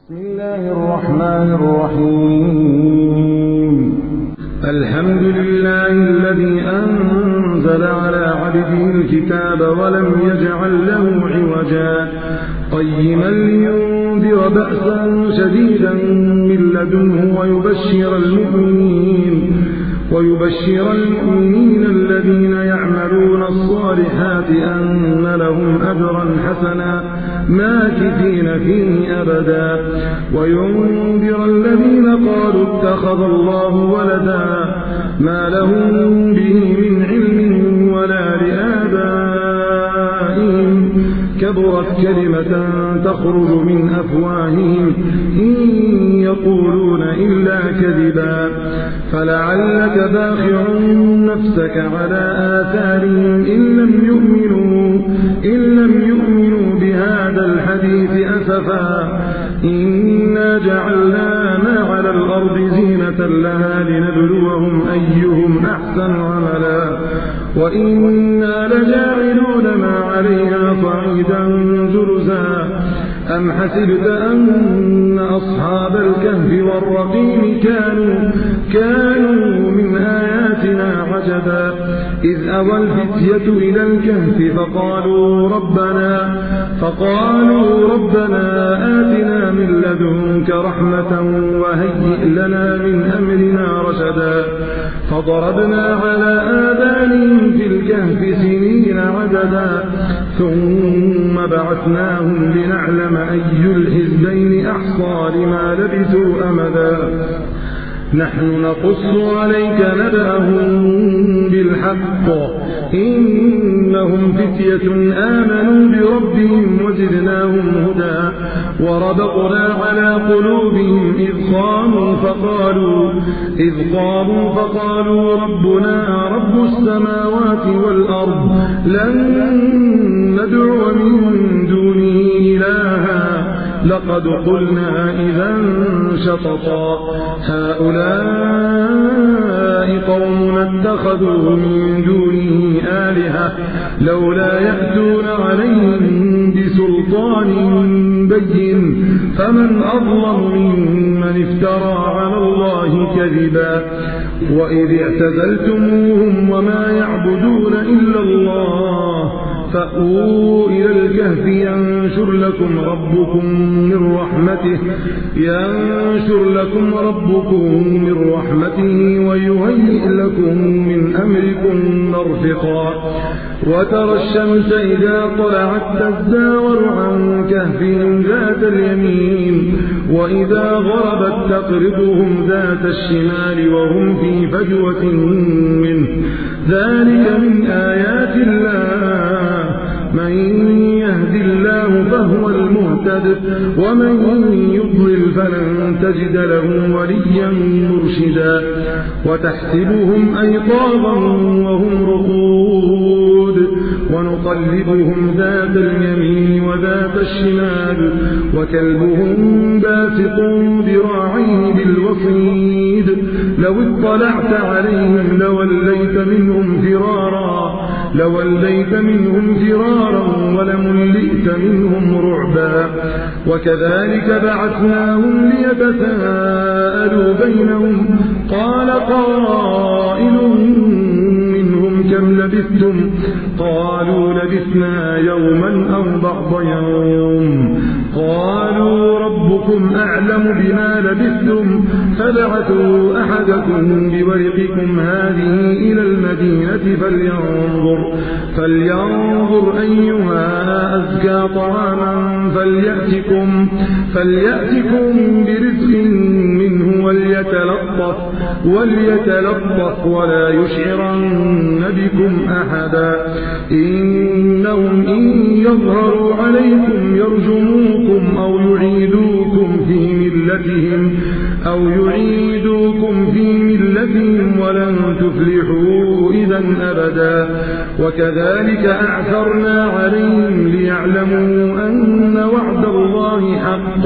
بسم الله الرحمن الرحيم. الحمد لله الذي أنزل على عبده الكتاب ولم يجعل له عوجا قيما لينذر بأسا شديدا من لدنه ويبشر المؤمنين الذين يعملون الصالحات أن لهم أجرا حسنا ماكثين فيه أبدا وينذر الذين قالوا اتخذ الله ولدا ما لهم به من علم ولا لآبائهم كبرت كلمة تخرج من أفواههم إن يقولون إلا كذبا فلعلك باخع نفسك على آثارهم إن لم يؤمنوا بهذا الحديث أسفا إنا جعلنا ما على الأرض زينة لها لنبلوهم أيهم أحسن عملا وإنا لجاعلون ما عليها صعيدا جرزا أم حسبت أن أصحاب الكهف والرقيم كانوا من آياتنا عجبا إذ أوى الفتية إلى الكهف فقالوا ربنا آتنا من لدنك رحمة وهيئ لنا من أمرنا رشدا فضربنا على آذانهم في الكهف سنين عددا ثم بعثناهم لنعلم أي الحزبين أحصى لما لبثوا أمدا نحن نقص عليك نبأهم بالحق إنهم فتية آمنوا بربهم وزدناهم هدى وربطنا على قلوبهم إذ قاموا فقالوا ربنا رب السماوات والأرض لن ندعو من دونه إلها لقد قلنا إذا شططا هؤلاء قوم اتخذوا من دونه آلهة لولا يأتون عليهم بسلطان بين فمن أظلم ممن افترى على الله كذبا وإذ اعتزلتموهم وما يعبدون إلا الله فأووا إلى الكهف ينشر لكم ربكم من رحمته ويهيئ لكم من أمركم مرفقا وترى الشمس إذا طلعت تزاور عن كهفهم ذات اليمين وإذا غربت تقرضهم ذات الشمال وهم في فجوة منه ذلك من آيات الله من يهد الله فهو المهتد ومن يضلل فلن تجد له وليا مرشدا وتحسبهم أيقاظا وهم رقود ونقلبهم ذات اليمين وذات الشمال وكلبهم باسط ذراعيه بالوصيد لو اطلعت عليهم لوليت منهم فرارا ولملئت منهم رعبا وكذلك بعثناهم ليتساءلوا بينهم قال قائل منهم كم لبثتم قالوا لبثنا يوما أو بعض يوم قالوا ربكم أعلم بما لبثتم فبعثوا أحدكم بورقكم هذه إلى المدينة فلينظر أيها أزكى طعاما فليأتكم برزق منه وليتلطف ولا يشعرن بكم أحدا إنهم إن يظهروا عليكم يرجموكم أو يعيدوكم في ملتهم ولن تفلحوا إذا أبدا وكذلك أعثرنا عليهم ليعلموا أن وعد الله حق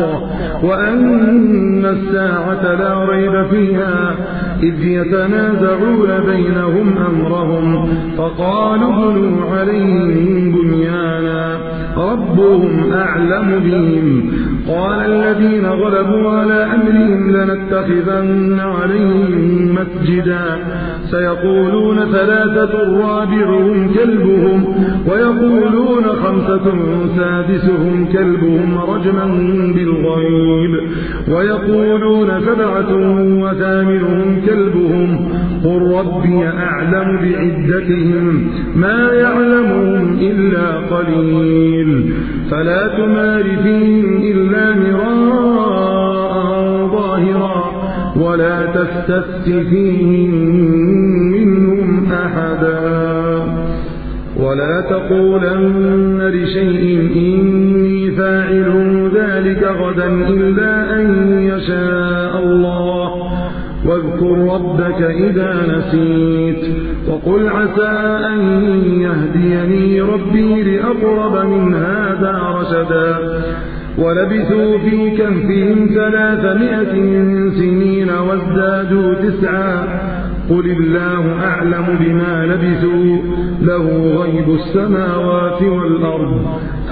وأن الساعة لا ريب فيها إذ يتنازعون بينهم أمرهم فقالوا ابنوا عليهم بنيانا ربهم أعلم بهم قال الذين غلبوا على أمرهم لنتخذن عليهم مسجدا سيقولون ثلاثة رابعهم كلبهم ويقولون خمسة سادسهم كلبهم رجما بالغيب ويقولون سبعة وثامنهم كلبهم قل ربي أعلم بعدتهم ما يعلمهم إلا قليل فلا تمار فيهم إلا مراء ظاهرا ولا تستفت فيهم منهم أحدا ولا تقولن لشيء إني فاعل ذلك غدا إلا أن يشاء الله واذكر ربك إذا نسيت وقل عسى أن يهديني ربي لأقرب من هذا رشدا ولبثوا في كهفهم 300 سنين وازدادوا 9 قل الله أعلم بما لبثوا له غيب السماوات والأرض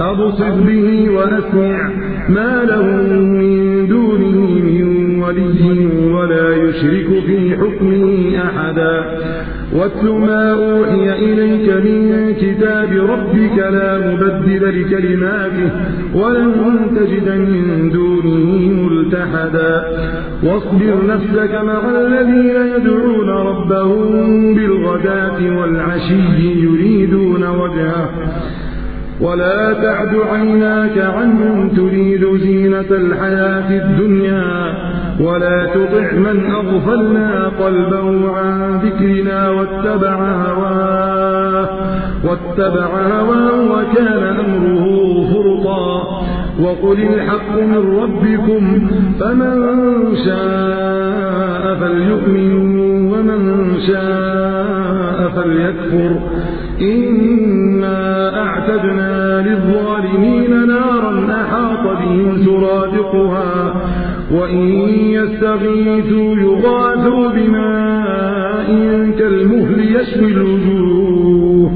أبصر به وأسمع ما لهم من دونه من ولي ولا يشرك في حكمه أحدا واتل ما أوحي إليك من كتاب ربك لا مبدل لكلماته ولن تجد من دونه ملتحدا واصبر نفسك مع الذين يدعون ربهم بالغداة والعشي يريدون وجهه ولا تعد عيناك عنهم تريد زينة الحياة الدنيا ولا تطع من أغفلنا قلبه عن ذكرنا واتبع هواه وكان أمره فرطا وقل الحق من ربكم فمن شاء فليؤمن ومن شاء فليكفر إنا أعتدنا للظالمين نارا أحاط بهم سرادقها وإن يستغيثوا يغاثوا بماء كالمهل يشوي الوجوه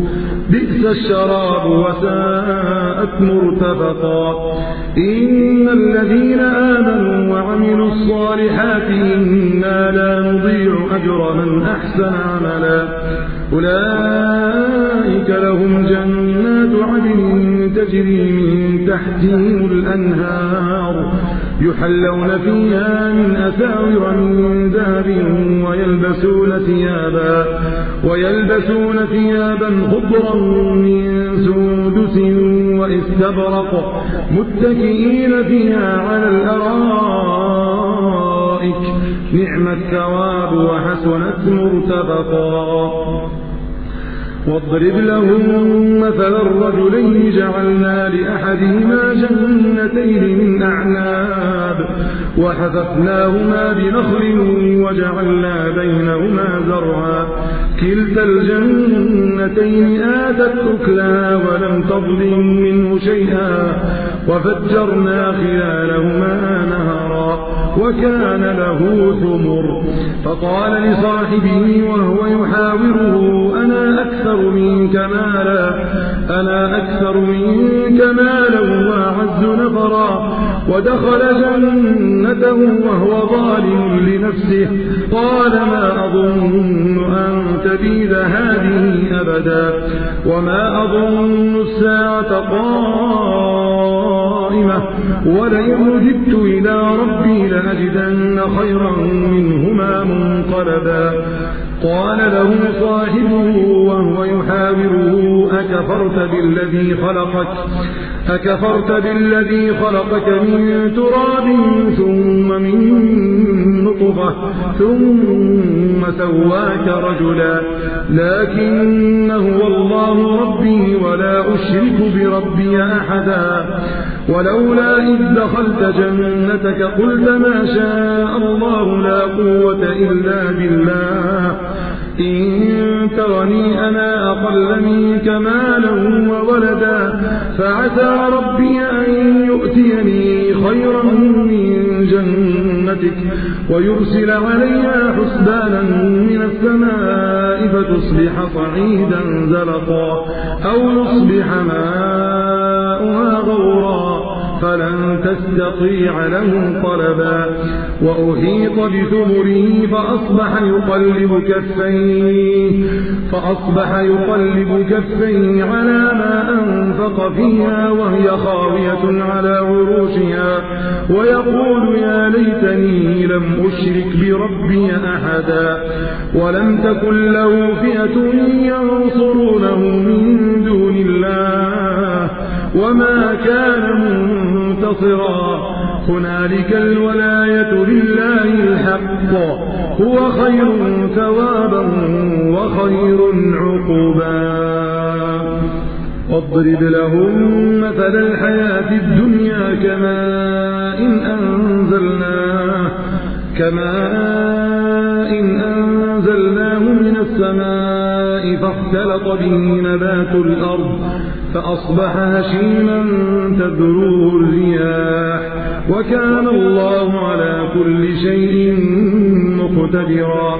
بئس الشراب وساءت مرتفقا إن الذين آمنوا وعملوا الصالحات إنا لا نضيع أجر من أحسن عملا أولئك لهم جنات عدن تجري من تحتهم الأنهار يحلون فيها من أساور من ذهب ويلبسون ثيابا خضرا من سندس واستبرق متكئين فيها على الأرائك نعم الثواب وحسنت مرتفقا واضرب لهم مثل الرجلين جعلنا لأحدهما جنتين من أعناب وحففناهما بنخل وجعلنا بينهما زرعا كلتا الجنتين آتت أكلها ولم تظلم منه شيئا وفجرنا خلالهما نهرا وكان له ثمر فقال لصاحبه وهو يحاوره أنا أكثر منك مالا وأعز نفرا ودخل جنته وهو ظالم لنفسه قال ما أظن أن تبيد هذه أبدا وما أظن الساعة قائمة ولئن رددت إلى ربي لأجدن خيرا منهما منقلبا قال له صاحبه وهو يحاوره أكفرت بالذي خلقك من تراب ثم من نطفة ثم سواك رجلا لكن هو الله ربي ولا أشرك بربي أحدا ولولا إذ دخلت جنتك قلت ما شاء الله لا قوة إلا بالله إن ترني أنا أقل منك مالا وولدا فعسى ربي أن يؤتيني خيرا من جنتك خزينتك ويرسل عليها حسبانا من السماء فتصبح صعيدا زلقا أو يصبح ماؤها غورا فلن تستطيع له طلبا وأحيط بثمره فأصبح يقلب كفيه على ما أنفق فيها وهي خاوية على عروشها ويقول يا ليتني لم أشرك بربي أحدا ولم تكن له فئة ينصرونه من دون الله وما كان منتصرا هنالك الولاية لله الحق هو خير ثوابا وخير عقبا واضرب لهم مثل الحياة الدنيا كماء إن أنزلناه من السماء فاختلط به نبات الأرض فأصبح هشيما تذروه الرياح وكان الله على كل شيء مقتدرا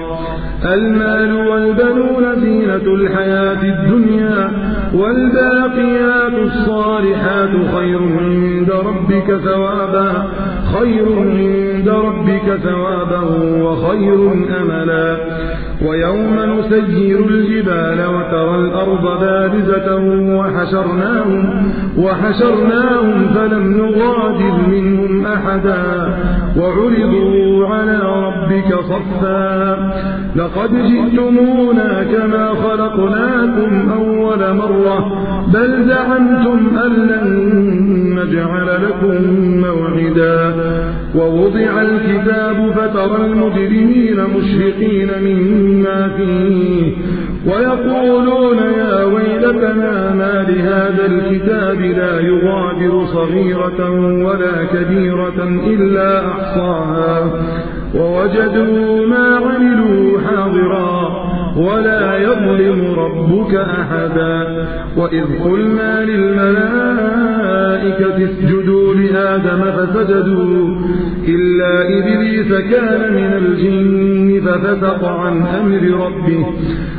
المال والبنون زينة الحياة الدنيا والباقيات الصالحات خير عند ربك ثوابا وخير أملا ويوم نسير الجبال وترى الأرض بارزة وحشرناهم فلم نغادر منهم أحدا وعرضوا على ربك صفا لقد جئتمونا كما خلقناكم أول مرة بل زعمتم أن لن نجعل لكم موعدا ووضع الكتاب فترى المجرمين مشفقين مما فيه ويقولون يا ويلتنا ما لهذا الكتاب لا يغادر صغيرة ولا كبيرة إلا أحصاها ووجدوا ما عملوا حاضرا ولا يظلم ربك أحدا وإذ قلنا للملائكة اسجدوا لآدم فسجدوا إلا إبليس كان من الجن ففسق عن أمر ربه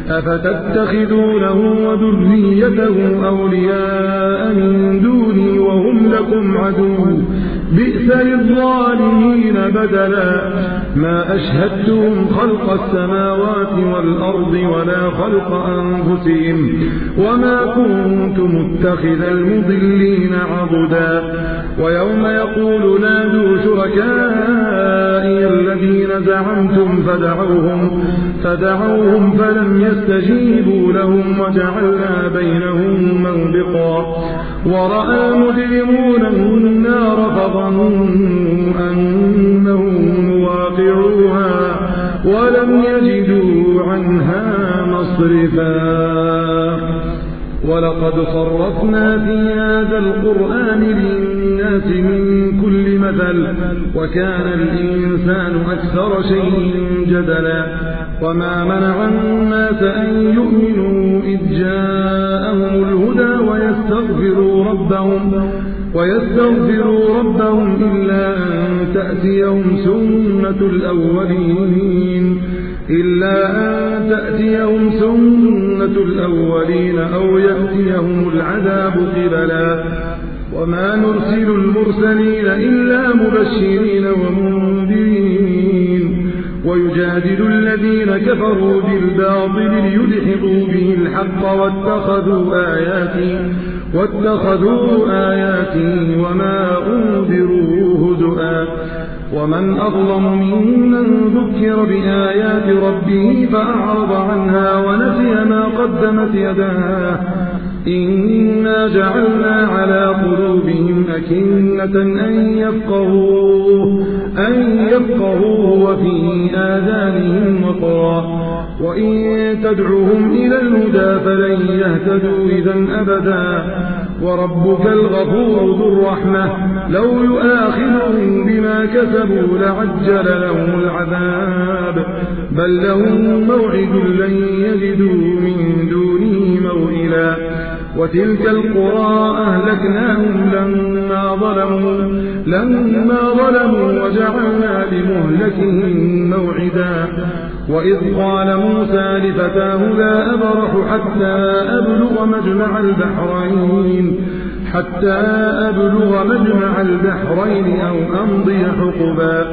أفتتخذونه وذريته أولياء من دوني وهم لكم عدو بئس للظالمين بدلا ما أشهدتهم خلق السماوات والأرض ولا خلق أنفسهم وما كنت متخذ المضلين عضدا ويوم يقول نادوا شركائي الذين زعمتم فدعوهم فلم يستجيبوا لهم وجعلنا بينهم موبقا ورأى المجرمون النار فظنوا أنهم واقعوها ولم يجدوا عنها مصرفا ولقد صرفنا في هذا القرآن للناس من كل مثل وكان الإنسان أكثر شيء جدلا وما منع الناس أن يؤمنوا إذ جاءهم الهدى ويستغفروا ربهم إلا أن تأتيهم سنة الأولين أو يأتيهم العذاب قبلا وما نرسل المرسلين إلا مبشرين ومنذرين ويجادل الذين كفروا بالباطل ليدحضوا به الحق واتخذوا آياتي وما أنذروا هزؤا ومن أظلم ممن ذكر بآيات ربه فأعرض عنها ونسي ما قدمت يداه إنا جعلنا على قلوبهم أكنة أن يفقهوه وفي آذانهم وقرا وإن تدعوهم إلى الهدى فلن يهتدوا إذا أبدا وربك الغفور ذو الرحمة لو يؤاخذهم بما كسبوا لعجل لهم العذاب بل لهم موعد لن يجدوا من دونه موئلا وتلك القرى أهلكناهم لما لما ظلموا وجعلنا لمهلكهم موعدا وإذ قال موسى لفتاه لا أبرح حتى أبلغ مجمع البحرين أو أمضي حقبا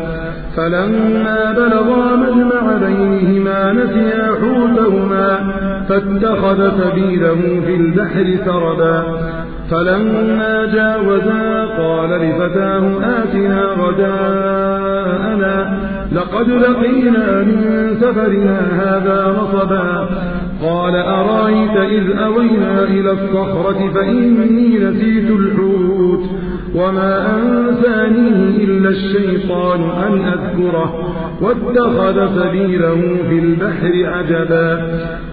فلما بلغا مجمع بينهما نسيا حوتهما فاتخذ سبيله في البحر سربا فلما جاوزا قال لفتاه آتنا غداءنا لقد لقينا من سفرنا هذا نصبا قال أرايت إذ أوينا إلى الصخرة فإني نسيت الحوت وما أنسانيه إلا الشيطان أن أذكره واتخذ سبيله في البحر عجبا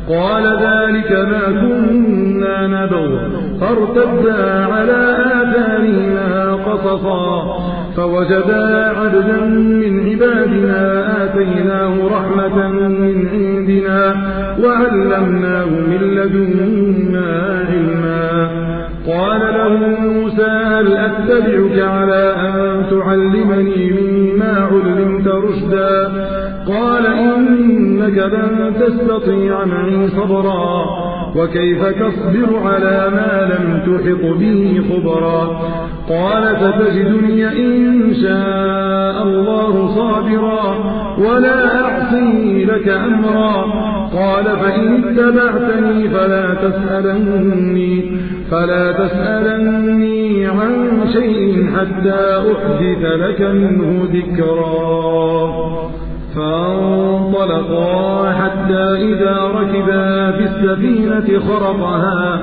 قال ذلك ما كنا نبغ فارتدا على آثارهما قصصا فوجدا عبدا من عبادنا آتيناه رحمة من عندنا وعلمناه من لدنا علما قال له موسى هل أتبعك على أن تعلمني مما علمت رشدا قال إنك لن تستطيع معي صبرا وكيف تصبر على ما لم تحط به خبرا قال ستجدني إن شاء الله صابرا ولا أعصي لك أمرا قال فإن اتبعتني فلا تسألني عن شيء حتى أحدث لك منه ذكرا فانطلقا حتى إذا ركبا في السفينة خرقها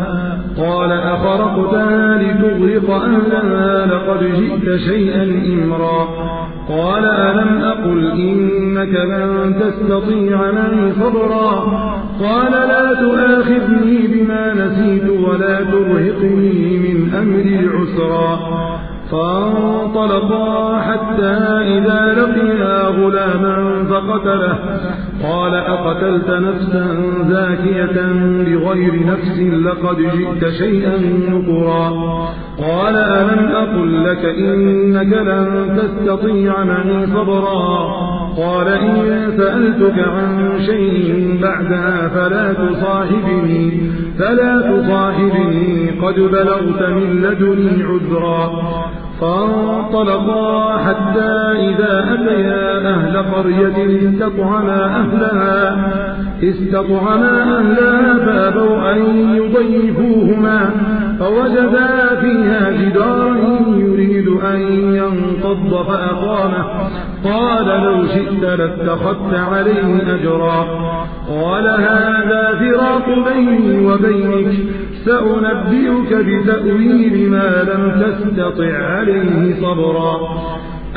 قال أخرقتها لتغرق أهلها لقد جئت شيئا إمرا قال ألم أقل إنك لن تستطيع معي صبرا قال لا تؤاخذني بما نسيت ولا ترهقني من أمري عسرا فانطلقا حتى إذا لقيا غلاما فقتله قال أقتلت نفسا زاكية بغير نفس لقد جئت شيئا نكرا قال ألم أقل لك إنك لن تستطيع معي صبرا قال إن سألتك عن شيء بعدها فلا تصاحبني قد بلغت من لدني عذرا فانطلقا حتى إذا أتيا أهل قرية استطعما أهلها فأبوا أن يضيفوهما فوجدا فيها جدارا يريد أن ينقض فأقامه قال لو شئت لاتخذت عليه أجرا قال هذا فراق بيني وبينك سأنبئك بتأويل ما لم تستطع عليه صبرا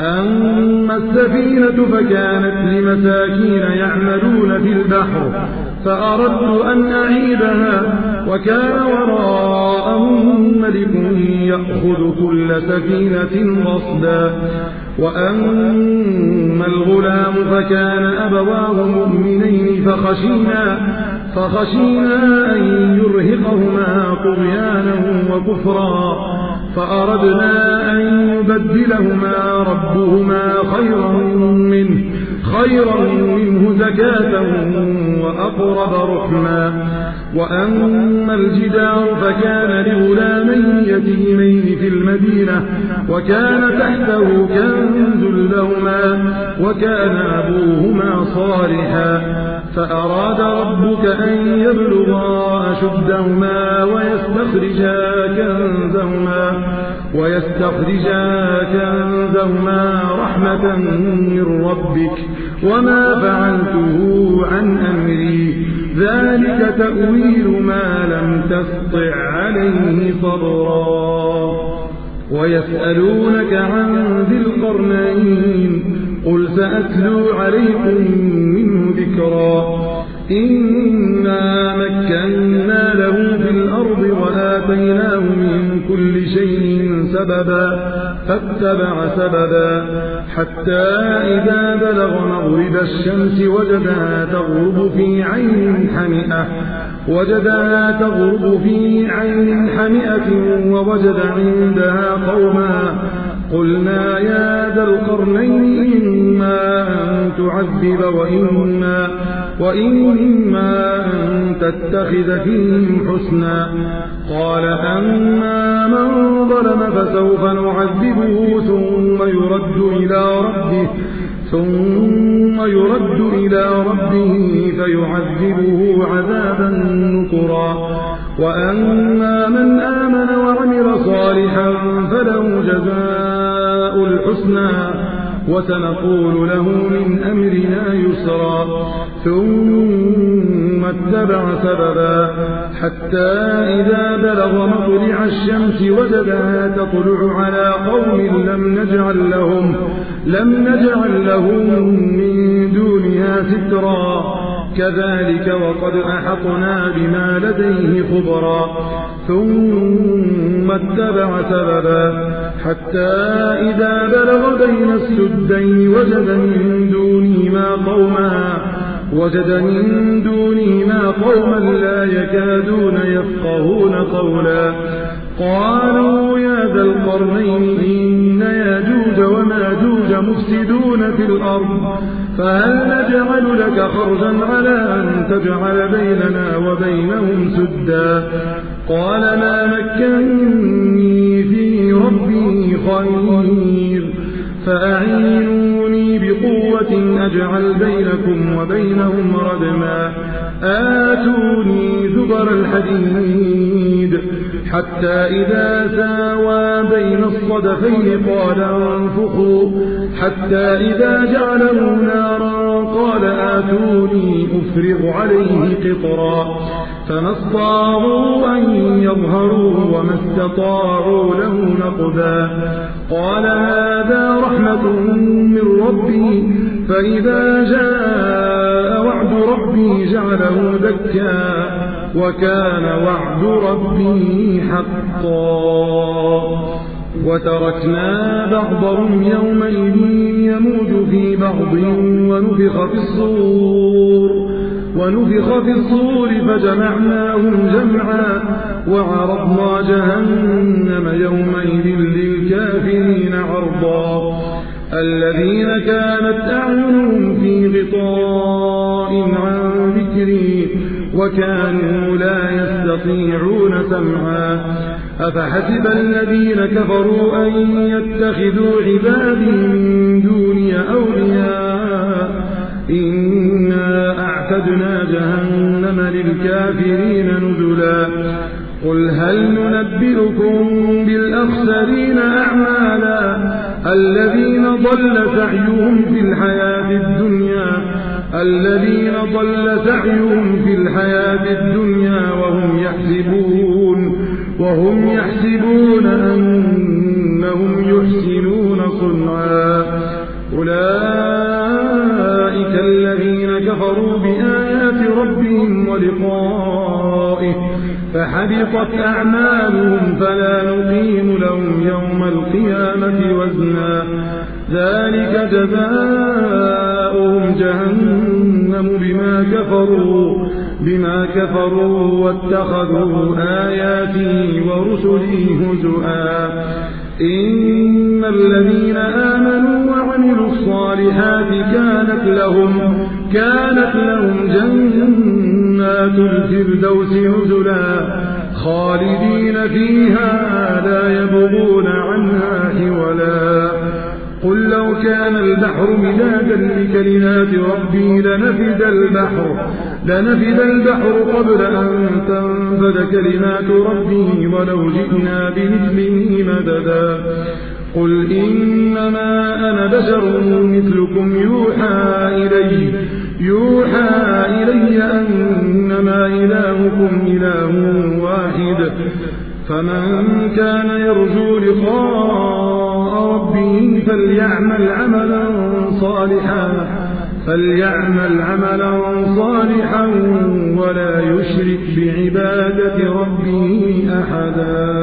أما السفينة فكانت لمساكين يعملون في البحر فأردت أن أعيبها وكان وراءهم ملك يأخذ كل سفينة غصبا وأما الغلام فكان أبواه مؤمنين فخشينا أن يرهقهما طغيانا وكفرا فأردنا أن يبدلهما ربهما خيرا منه زكاة وأقرب رحما وأما الجدار فكان لغلامين يتيمين في المدينة وكان تحته كنز لهما وكان أبوهما صالحا فأراد ربك أن يبلغا أشدهما ويستخرجا كنزهما رحمة من ربك وما فعلته عن أمري ذلك تأويل ما لم تسطع عليه صبرا ويسألونك عن ذي القرنين قل سأتلو عليكم منه ذكرا إنا مكنا له في الأرض وآتيناه من كل شيء سببا فاتبع سببا حتى إذا بلغ مغرب الشمس وجدها تغرب في عين حمئة ووجد عندها قلنا يا ذا القرنين إما أن تعذب وإما أن تتخذ فيهم حسنا. قال أما من ظلم فسوف نعذبه ثم يرد إلى ربه فيعذبه عذابا نكرا. وأما من آمن وعمل صالحا فله جزاء الحسنى وسنقول له من أمرنا يسرا. ثم اتبع سببا حتى إذا بلغ مطلع الشمس وجدها تطلع على قوم لم نجعل لهم من دونها سترا. كذلك وقد أحطنا بما لديه خبرا. ثم اتبع سببا حتى إذا بلغ بين السدين وجد من دونهما قوما لا يكادون يفقهون قولا. قالوا يا ذا القرنين إن ياجوج وماجوج مفسدون في الأرض فهل نجعل لك خرجا على أن تجعل بيننا وبينهم سدا. قال ما مكنني في ربي خير فأعينوني بقوة أجعل بينكم وبينهم ردما. آتوني زبر الحديد حتى إذا ساوى بين الصدفين قال انفخوا حتى إذا جعله نارا قال آتوني أفرغ عليه قطرا. فما استطاعوا أن يظهروا وما استطاعوا له نقبا. قال هذا رحمة من ربي فإذا جاء وعد ربي جعله دكا وكان وعد ربي حقا. وتركنا بعضهم يومئذ يموج في بعض ونفخ في الصور فجمعناهم جمعا وعرضنا جهنم يومئذ للكافرين عرضا. الذين كانت أعينهم في غطاء عن ذكري وكانوا لا يستطيعون سمعا. أفحسب الذين كفروا أن يتخذوا عبادي من دوني أولياء إنا أعتدنا جهنم للكافرين نزلا. قل هل ننبئكم بالأخسرين أعمالا الذين ضل سعيهم في الحياة الدنيا وهم يحسبون أنهم يحسنون صنعا. أولئك الذين كفروا بآيات ربهم ولقائه فحبطت أعمالهم فلا نقيم لهم يوم القيامة وزنا. ذلك جزاؤهم جهنم بما كفروا واتخذوا آياتي ورسلي هزؤا. إن الذين آمنوا وعملوا الصالحات كانت لهم جنات الفردوس نزلا خالدين فيها لا يبغون عنها حولا. قل لو كان البحر مدادا لكلمات ربي لنفد البحر قبل أن تنفد كلمات ربي ولو جئنا بمثله مددا. قل إنما أنا بشر مثلكم يوحى إلي أنما إلهكم إله واحد. فمن كان يرجو لقاء ربه فليعمل عملا صالحا ولا يشرك بعبادة ربه أحدا.